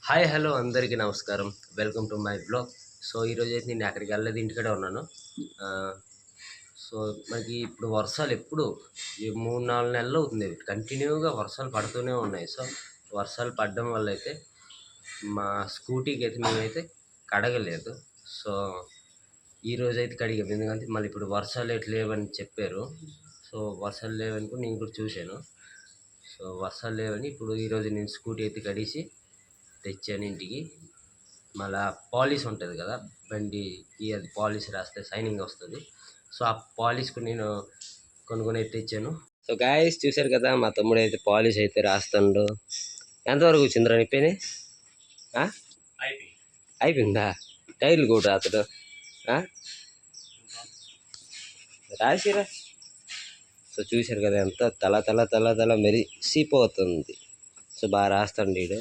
Hi hello అందరికీ నమస్కారం. Welcome to my blog. So ఈరోజు అయితే నేను ఎక్కడికి వెళ్ళలేదు, ఇంటికాడే ఉన్నాను. ఆ, సో మనకి ఇప్పుడు వర్షాలు ఎప్పుడు ఈ 3-4 నెలలు అవుతుంది కంటిన్యూగా వర్షాలు పడుతూనే ఉన్నాయి. సో వర్షాలు పడడం వల్ల అయితే మా స్కూటీకి అయితే మేమైతే కడగలేదు. సో ఈరోజు అయితే కడిగాము, ఎందుకంటే మళ్ళీ ఇప్పుడు వర్షాలు ఎట్లా లేవని చెప్పారు. సో వర్షాలు లేవని కూడా నేను కూడా చూశాను. సో వర్షాలు లేవని ఇప్పుడు ఈరోజు నేను స్కూటీ అయితే కడిగి తెచ్చాను ఇంటికి. మళ్ళా పాలిష్ ఉంటుంది కదా బండికి, అది పాలిష్ రాస్తే షైనింగ్ వస్తుంది. సో ఆ పాలిష్కు నేను కొనుక్కొని అయితే తెచ్చాను. సో గాయస్ చూశారు కదా, మా తమ్ముడు అయితే పాలిష్ అయితే రాస్తాడు. ఎంతవరకు వచ్చిందిరా నీ పని? అయిపోయిందా? టైర్లు కూడా అతడు రాసిరా. సో చూశారు కదా, ఎంత తల తల తల తల మెరిసిపోతుంది. సో బాగా రాస్తాడు వీడు.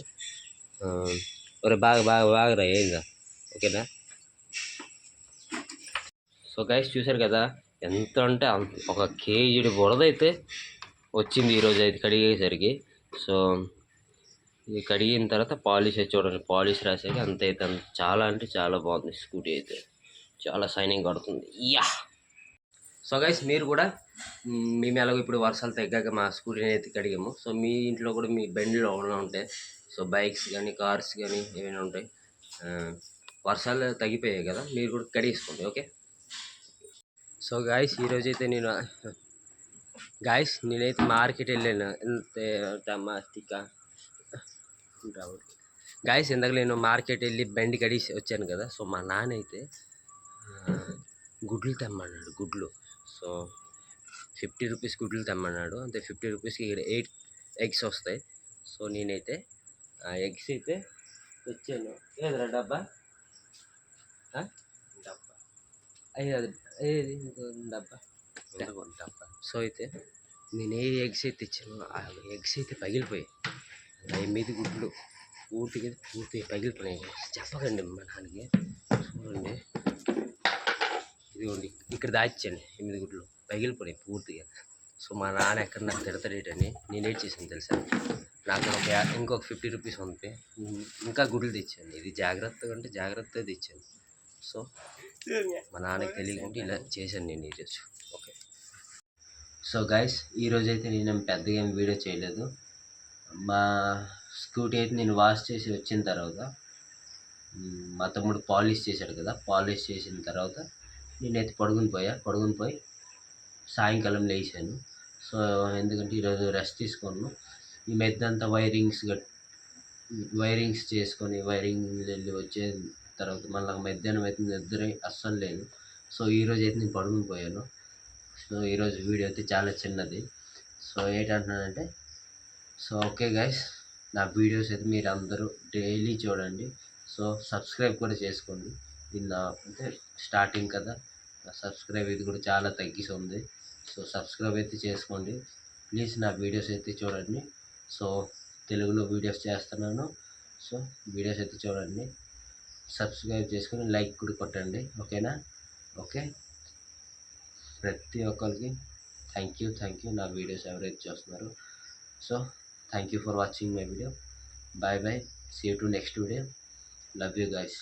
ఒరే బాగా బాగా బాగా రా, ఏందా? ఓకేనా? సో గైస్ చూశారు కదా, ఎంత అంటే ఒక కేజీ బురద అయితే వచ్చింది ఈరోజు అయితే కడిగేసరికి. సో ఇది కడిగిన తర్వాత పాలిష్ అయితే చూడండి, పాలిష్ రాసాక అంత అయితే చాలా అంటే చాలా బాగుంది. స్కూటీ అయితే చాలా షైనింగ్ పడుతుంది. యా. సో గైస్ మీరు కూడా మేము ఎలాగో ఇప్పుడు వర్షాలు తగ్గాక మా స్కూటీని అయితే కడిగాము. సో మీ ఇంట్లో కూడా మీ బండిలో ఏమైనా ఉంటాయి, సో బైక్స్ కానీ కార్స్ కానీ ఏమైనా ఉంటాయి, వర్షాలు తగ్గిపోయాయి కదా, మీరు కూడా కడిగేసుకోండి. ఓకే. సో గాయస్ ఈరోజైతే నేనైతే మార్కెట్ వెళ్ళాను. టమాటికా గాయస్ ఇందాక నేను మార్కెట్ వెళ్ళి బండి కడిగి వచ్చాను కదా. సో మా నాన్న అయితే గుడ్లు తెమ్మన్నాడు, గుడ్లు. సో 50 రూపీస్ గుడ్లు తెమ్మన్నాడు. అంతే, 50 రూపీస్కి ఇక్కడ 8 ఎగ్స్ వస్తాయి. సో నేనైతే ఎగ్స్ అయితే తెచ్చాను. ఏదిరా డబ్బా? డబ్బా ఏది డబ్బా? డబ్బా. సో అయితే నేను ఏ ఎగ్స్ అయితే తెచ్చాను, ఆ ఎగ్స్ అయితే పగిలిపోయాయి. 8 గుడ్లు పూర్తిగా పగిలిపోయినాయి. చెప్పకండి మా నాన్నకి. చూడండి, ఇదిగోండి ఇక్కడ దాచాను 8 గుడ్లు పగిలిపోయినాయి పూర్తిగా. సో మా నాన్న ఎక్కడ నాకు తిడతాడేటని నేను ఏం చేశాను తెలుసా, నాకు ఇంకొక 50 రూపీస్ ఉంది, ఇంకా గుడ్లు తెచ్చాను. ఇది జాగ్రత్తగా తెచ్చాను. సో మా నాన్నకి తెలియకుండా ఇలా చేశాను నేను ఈరోజు. ఓకే. సో గైస్ ఈరోజు అయితే నేను పెద్దగా ఏం వీడియో చేయలేదు. మా స్కూటీ అయితే నేను వాష్ చేసి వచ్చిన తర్వాత మా తమ్ముడు పాలిష్ చేశాడు కదా, పాలిష్ చేసిన తర్వాత నేనైతే పడుకుని పోయి సాయంకాలం లేచాను. సో ఎందుకంటే ఈరోజు రెస్ట్ తీసుకోను. ఈ మెద్దంతా వైరింగ్స్ చేసుకొని వైరింగ్ వెళ్ళి వచ్చే తర్వాత మళ్ళీ మధ్యాహ్నం అయితే నిద్ర అస్సలు లేదు. సో ఈరోజు అయితే నేను పడుకుని పోయాను. సో ఈరోజు వీడియో అయితే చాలా చిన్నది. సో ఏంటంటున్నానంటే, సో ఓకే గైస్, నా వీడియోస్ అయితే మీరు అందరూ డైలీ చూడండి. సో సబ్స్క్రైబ్ కూడా చేసుకోండి. ఇది అంటే స్టార్టింగ్ కదా, సబ్స్క్రైబ్ ఇది కూడా చాలా తగ్గిస్తుంది. సో సబ్స్క్రైబ్ అయితే చేసుకోండి ప్లీజ్. నా వీడియోస్ అయితే చూడండి. సో తెలుగులో వీడియోస్ చేస్తున్నాను. సో వీడియోస్ అయితే చూడండి, సబ్స్క్రైబ్ చేసుకొని లైక్ కూడా కొట్టండి. ఓకేనా? ఓకే. ప్రతి ఒక్కరికి థ్యాంక్ యూ నా వీడియోస్ ఎవరైతే చూస్తున్నారు. So thank you for watching my video. Bye. See you to next video. Love you guys.